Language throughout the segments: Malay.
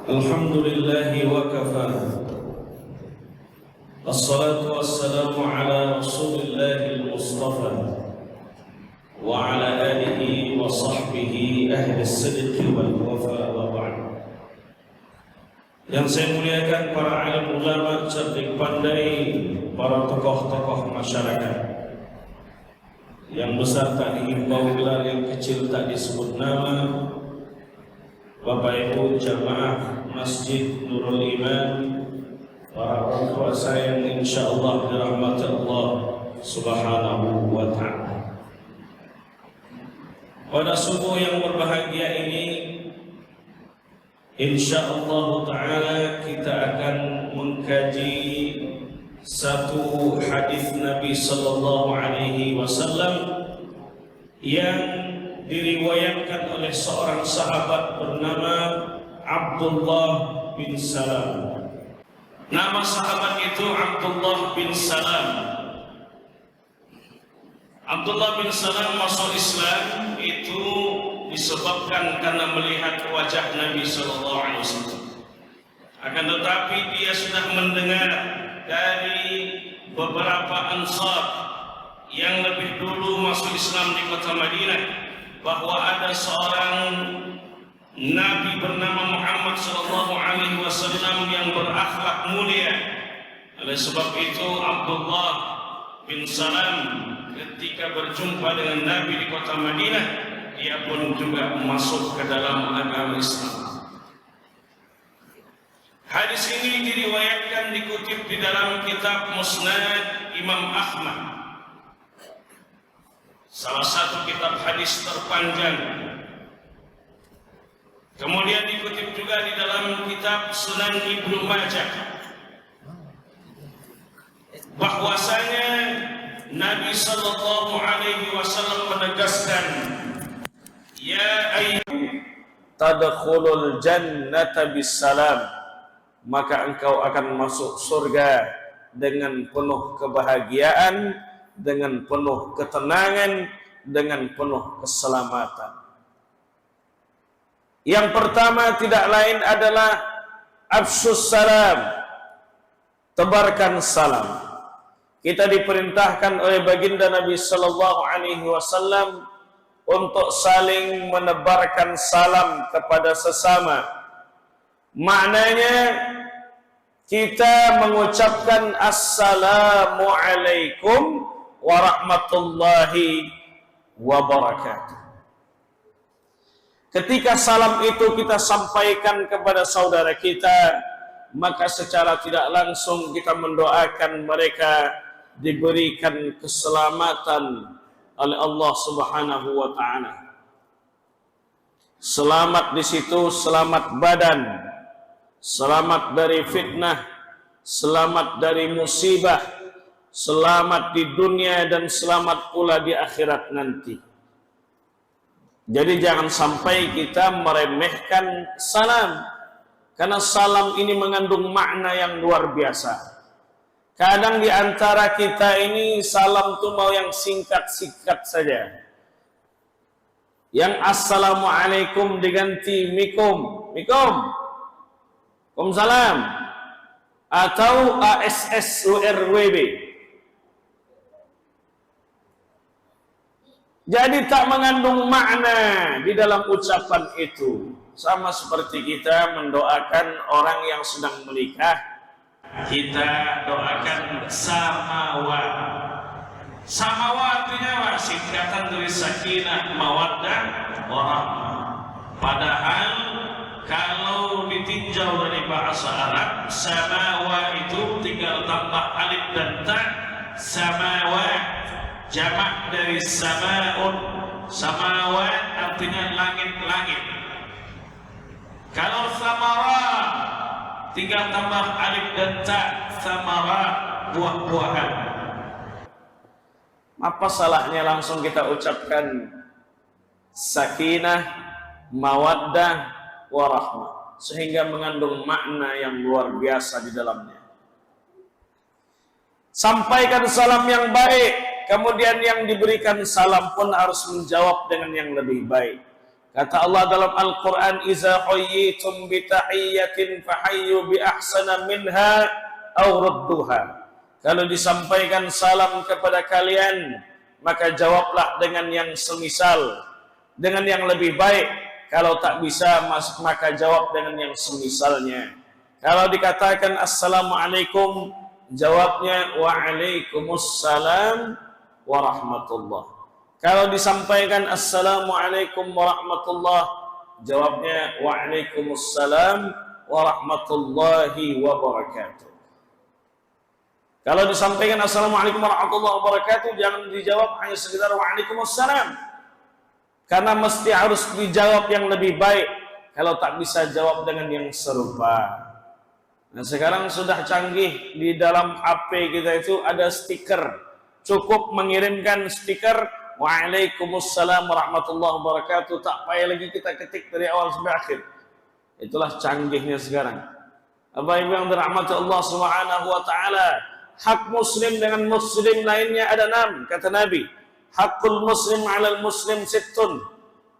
Alhamdulillahi wa kafa. Assalatu wassalamu ala Rasulillahil Mustafa wa ala alihi wa sahbihi ahli as-sidqi wal wafa wa ba'd. Yang saya muliakan para alim ulama, cerdik pandai, para tokoh-tokoh masyarakat. Yang besar tak dihimbau gelar, yang kecil tak disebut nama. Bapak Ibu jamaah Masjid Nurul Iman, para orang tua saya yang insyaallah dirahmati Allah Subhanahu wa ta'ala. Pada subuh yang berbahagia ini, insyaallah ta'ala kita akan mengkaji satu hadis Nabi sallallahu alaihi wasallam yang diriwayatkan oleh seorang sahabat bernama Abdullah bin Salam. Nama sahabat itu Abdullah bin Salam. Abdullah bin Salam masuk Islam itu disebabkan karena melihat wajah Nabi sallallahu alaihi wasallam. Akan tetapi dia sudah mendengar dari beberapa ansar yang lebih dulu masuk Islam di kota Madinah bahwa ada seorang Nabi bernama Muhammad sallallahu alaihi wasallam yang berakhlak mulia. Oleh sebab itu Abdullah bin Salam ketika berjumpa dengan Nabi di kota Madinah, dia pun juga masuk ke dalam agama Islam. Hadis ini diriwayatkan, dikutip di dalam kitab Musnad Imam Ahmad, salah satu kitab hadis terpanjang. Kemudian dikutip juga di dalam kitab Sunan Ibnu Majah bahwasanya Nabi sallallahu alaihi wasallam menegaskan, ya ayyuhal tadkhulul jannata bisalam, maka engkau akan masuk surga dengan penuh kebahagiaan, dengan penuh ketenangan, dengan penuh keselamatan. Yang pertama tidak lain adalah afsyus salam, tebarkan salam. Kita diperintahkan oleh baginda Nabi sallallahu alaihi wasallam untuk saling menebarkan salam kepada sesama. Maknanya kita mengucapkan assalamu alaikum warahmatullahi wabarakatuh. Ketika salam itu kita sampaikan kepada saudara kita, maka secara tidak langsung kita mendoakan mereka diberikan keselamatan oleh Allah Subhanahu wa ta'ala. Selamat di situ, selamat badan, selamat dari fitnah, selamat dari musibah, selamat di dunia dan selamat pula di akhirat nanti. Jadi jangan sampai kita meremehkan salam, karena salam ini mengandung makna yang luar biasa. Kadang di antara kita ini salam tuh mau yang singkat-singkat saja. Yang assalamualaikum diganti mikum, mikum, waalaikumsalam, atau ASSURWB. Jadi tak mengandung makna di dalam ucapan itu. Sama seperti kita mendoakan orang yang sedang menikah, kita doakan samawa. Samawa artinya singkatan dari sakinah, mawaddah, warahmah. Padahal kalau ditinjau dari bahasa Arab, samawa itu tinggal tambah alif dan ta. Samawa jamak dari samaun. Samawat artinya langit-langit. Kalau samara tinggal tambah alif dan ta, samara buah-buahan. Apa salahnya langsung kita ucapkan sakinah, mawaddah, warahmah, sehingga mengandung makna yang luar biasa di dalamnya. Sampaikan salam yang baik, kemudian yang diberikan salam pun harus menjawab dengan yang lebih baik. Kata Allah dalam Al-Quran, "Iza huyyitum bitahiyyatin fahayyu bi ahsana minha aw rudduha." Kalau disampaikan salam kepada kalian, maka jawablah dengan yang semisal, dengan yang lebih baik. Kalau tak bisa, maka jawab dengan yang semisalnya. Kalau dikatakan assalamualaikum, jawabnya waalaikumsalam warahmatullah. Kalau disampaikan assalamualaikum warahmatullah, jawabnya waalaikumsalam warahmatullahi wabarakatuh. Kalau disampaikan assalamualaikum warahmatullahi wabarakatuh, jangan dijawab hanya sekedar waalaikumsalam, karena mesti harus dijawab yang lebih baik. Kalau tak bisa, jawab dengan yang serupa. Nah, sekarang sudah canggih, di dalam HP kita itu ada stiker. Cukup mengirimkan stiker waalaikumsalam warahmatullahi wabarakatuh, tak payah lagi kita ketik dari awal sampai akhir. Itulah canggihnya sekarang. Bapak Ibu yang dirahmati Allah Subhanahu wa taala, hak muslim dengan muslim lainnya ada 6, kata Nabi. Hakul muslim 'alal muslim sittun.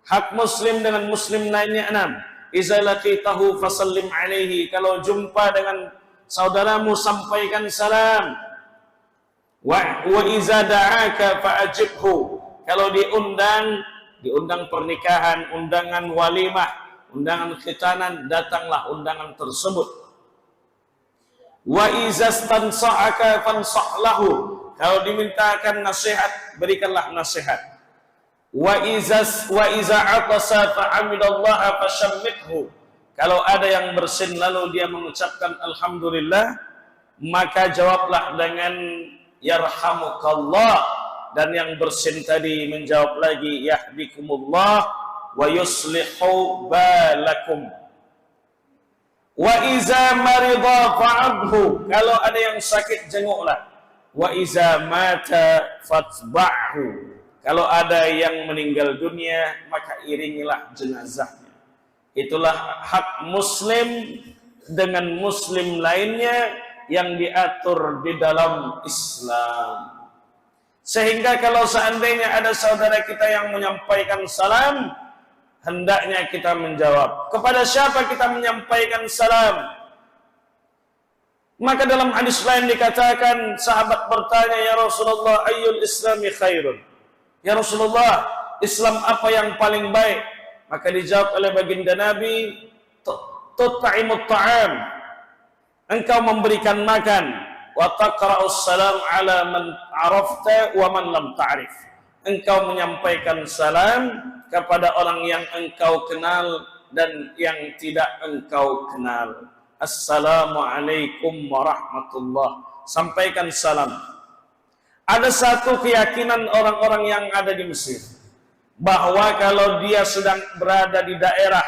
Hak muslim dengan muslim lainnya 6. Iza laqitahu fasallim alaihi. Kalau jumpa dengan saudaramu, sampaikan salam. Wa iza da'aka fa'ajibhu. Kalau diundang pernikahan, undangan walimah, undangan khitanan, datanglah undangan tersebut. Wa iza stansa'aka fansah lahu. Kalau dimintakan nasihat, berikanlah nasihat. Wa iza atasa fa'amidallaha fashammithu. Kalau ada yang bersin lalu dia mengucapkan alhamdulillah, maka jawablah dengan yarhamukallah. Dan yang bersin tadi menjawab lagi yahdikumullah wa yuslihu balakum. Wa iza marida fa'adhu. Kalau ada yang sakit, jenguklah. Wa iza mata fatba'hu. Kalau ada yang meninggal dunia, maka iringilah jenazahnya. Itulah hak muslim dengan muslim lainnya yang diatur di dalam Islam. Sehingga kalau seandainya ada saudara kita yang menyampaikan salam, hendaknya kita menjawab. Kepada siapa kita menyampaikan salam? Maka dalam hadis lain dikatakan, sahabat bertanya, "Ya Rasulullah, ayyul islami khairun?" Ya Rasulullah, Islam apa yang paling baik? Maka dijawab oleh baginda Nabi, "Tut'imut ta'am." Engkau memberikan makan. Wa taqra'us salam ala man 'arafta wa man lam ta'rif. Engkau menyampaikan salam kepada orang yang engkau kenal dan yang tidak engkau kenal. Assalamualaikum warahmatullah. Sampaikan salam. Ada satu keyakinan orang-orang yang ada di Mesir, bahwa kalau dia sedang berada di daerah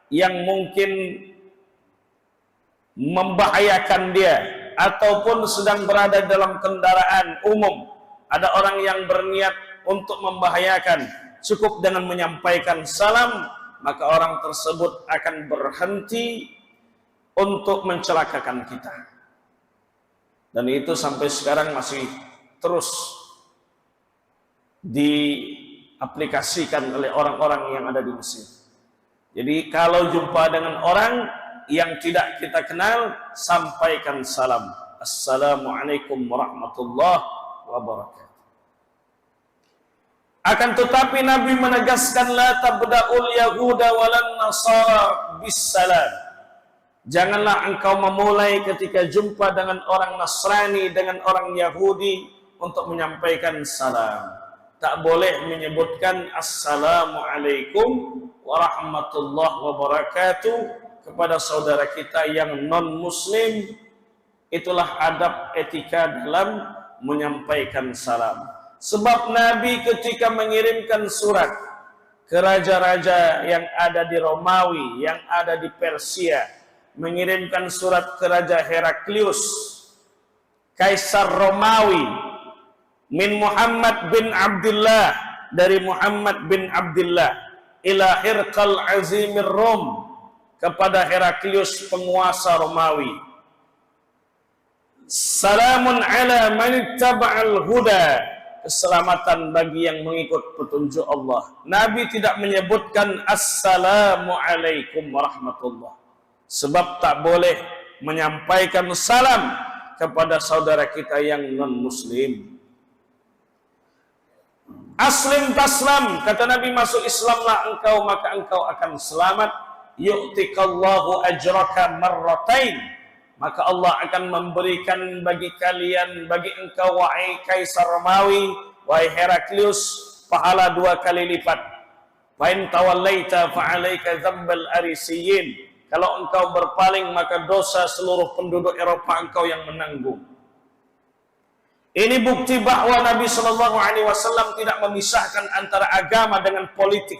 yang mungkin membahayakan dia, ataupun sedang berada dalam kendaraan umum, ada orang yang berniat untuk membahayakan, cukup dengan menyampaikan salam, maka orang tersebut akan berhenti untuk mencelakakan kita. Dan itu sampai sekarang masih terus diaplikasikan oleh orang-orang yang ada di Mesir. Jadi kalau jumpa dengan orang yang tidak kita kenal, sampaikan salam. Assalamualaikum warahmatullahi wabarakatuh. Akan tetapi Nabi menegaskan, la tabda'ul yahuda walan nasara bisalam. Janganlah engkau memulai ketika jumpa dengan orang Nasrani, dengan orang Yahudi, untuk menyampaikan salam. Tak boleh menyebutkan assalamualaikum warahmatullahi wabarakatuh kepada saudara kita yang non-muslim. Itulah adab etika dalam menyampaikan salam. Sebab Nabi ketika mengirimkan surat ke raja-raja yang ada di Romawi, yang ada di Persia, mengirimkan surat ke Raja Heraklius, Kaisar Romawi, min Muhammad bin Abdullah, dari Muhammad bin Abdullah, ila Hirqal Azimir Rom, kepada Heraklius penguasa Romawi. Salamun ala man ittaba'al huda keselamatan bagi yang mengikut petunjuk Allah. Nabi tidak menyebutkan Assalamualaikum warahmatullah, sebab tak boleh menyampaikan salam kepada saudara kita yang non-muslim. Aslim taslam, kata Nabi, masuk Islamlah engkau maka engkau akan selamat. Yu'tikallahu ajraka marratain, maka Allah akan memberikan bagi kalian, bagi engkau wahai Kaisar Romawi, wahai Heraklius, pahala 2 kali lipat. Fa in tawallaita fa 'alaika dzambal arisiyin, kalau engkau berpaling maka dosa seluruh penduduk Eropa engkau yang menanggung. Ini bukti bahwa Nabi Shallallahu Alaihi Wasallam tidak memisahkan antara agama dengan politik.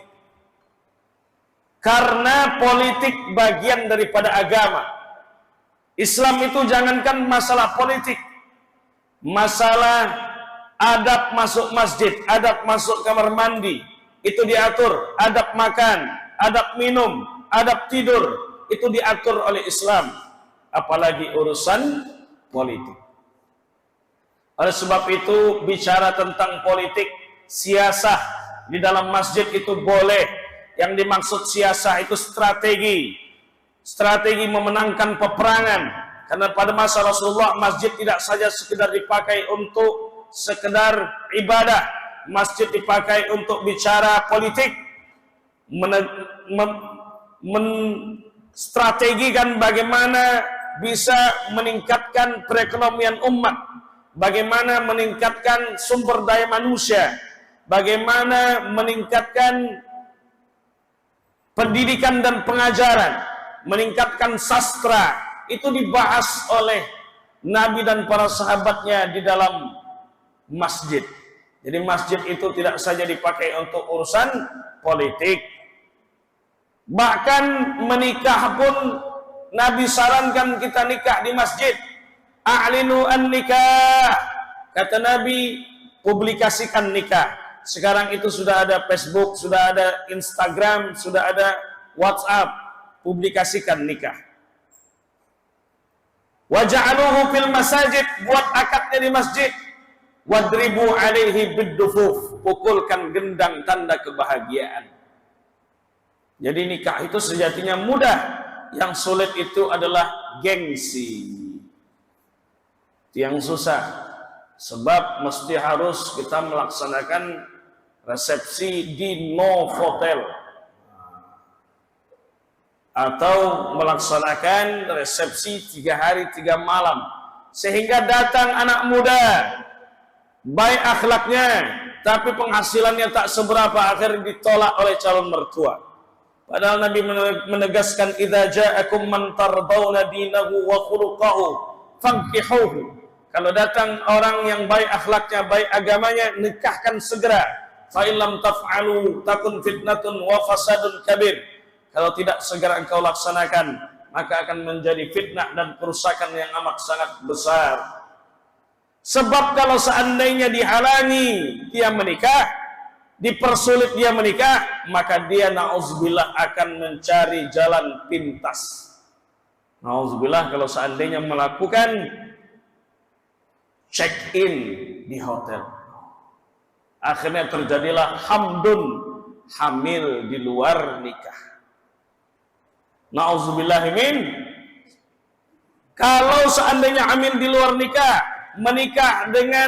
Karena politik bagian daripada agama. Islam itu jangankan masalah politik, masalah adab masuk masjid, adab masuk kamar mandi, itu diatur. Adab makan, adab minum, adab tidur, itu diatur oleh Islam, apalagi urusan politik. Oleh sebab itu, bicara tentang politik, siasah di dalam masjid itu boleh. Yang dimaksud siasah itu strategi, strategi memenangkan peperangan. Karena pada masa Rasulullah, masjid tidak saja sekedar dipakai untuk sekedar ibadah, masjid dipakai untuk bicara politik, strategikan bagaimana bisa meningkatkan perekonomian umat, bagaimana meningkatkan sumber daya manusia, bagaimana meningkatkan pendidikan dan pengajaran, meningkatkan sastra. Itu dibahas oleh Nabi dan para sahabatnya di dalam masjid. Jadi masjid itu tidak saja dipakai untuk urusan politik. Bahkan menikah pun Nabi sarankan kita nikah di masjid. A'linu an-nikah, kata Nabi, publikasikan nikah. Sekarang itu sudah ada Facebook, sudah ada Instagram, sudah ada WhatsApp, publikasikan nikah. Waja'aluhu fil masajid, buat akadnya di masjid. Wadribu alaihi biddufuf, pukulkan gendang tanda kebahagiaan. Jadi nikah itu sejatinya mudah, yang sulit itu adalah gengsi. Yang susah, sebab mesti harus kita melaksanakan resepsi di Novotel atau melaksanakan resepsi 3 hari 3 malam, sehingga datang anak muda baik akhlaknya tapi penghasilannya tak seberapa, akhirnya ditolak oleh calon mertua. Padahal Nabi menegaskan, idza ja'akum man tardawna dinahu wa khuluquhu fankihuhu. Kalau datang orang yang baik akhlaknya, baik agamanya, nikahkan segera. Fa illam taf'alu takun fitnatun wa fasadun kabir. Kalau tidak segera engkau laksanakan, maka akan menjadi fitnah dan kerusakan yang amat sangat besar. Sebab kalau seandainya dihalangi dia menikah, dipersulit dia menikah, maka dia na'udzubillah akan mencari jalan pintas. Na'udzubillah kalau seandainya melakukan check-in di hotel, akhirnya terjadilah hamdun, hamil di luar nikah. Na'udzubillahimin. Kalau seandainya hamil di luar nikah, menikah dengan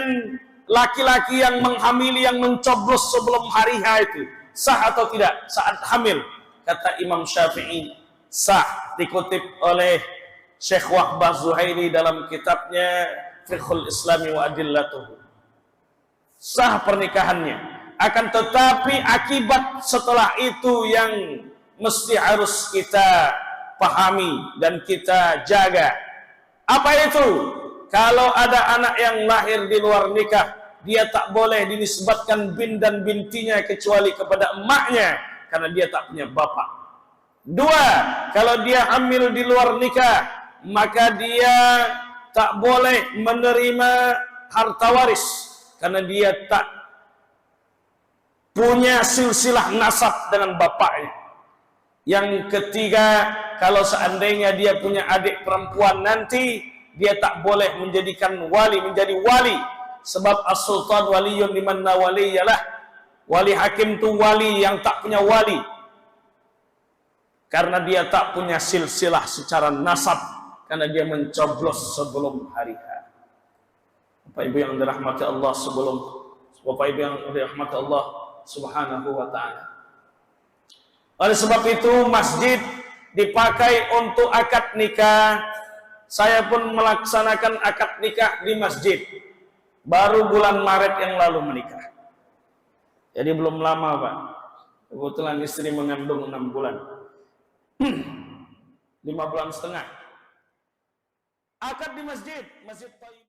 laki-laki yang menghamili, yang mencoblos sebelum hari H itu, sah atau tidak saat hamil? Kata Imam Syafi'i, sah. Dikutip oleh Syekh Wahbah Zuhairi dalam kitabnya Fiqhul Islami wa Adillatuhu. Sah pernikahannya. Akan tetapi akibat setelah itu yang mesti harus kita pahami dan kita jaga. Apa itu? Kalau ada anak yang lahir di luar nikah, dia tak boleh dinisbatkan bin dan bintinya kecuali kepada emaknya, karena dia tak punya bapak. 2, kalau dia hamil di luar nikah, maka dia tak boleh menerima harta waris, karena dia tak punya silsilah nasab dengan bapaknya. Yang ketiga, kalau seandainya dia punya adik perempuan nanti, dia tak boleh menjadikan wali, menjadi wali, Sebab as-sultan waliyun liman la waliyalah. Wali hakim itu wali yang tak punya wali. Karena dia tak punya silsilah secara nasab. Karena dia mencoblos sebelum hari H. Bapak Ibu yang dirahmati Allah Bapak Ibu yang dirahmati Allah Subhanahu wa ta'ala. Oleh sebab itu masjid dipakai untuk akad nikah. Saya pun melaksanakan akad nikah di masjid. Baru bulan Maret yang lalu menikah. Jadi belum lama, Pak. Kebetulan istri mengandung 6 bulan. 5 bulan setengah. Akad di masjid, Masjid Thayyib.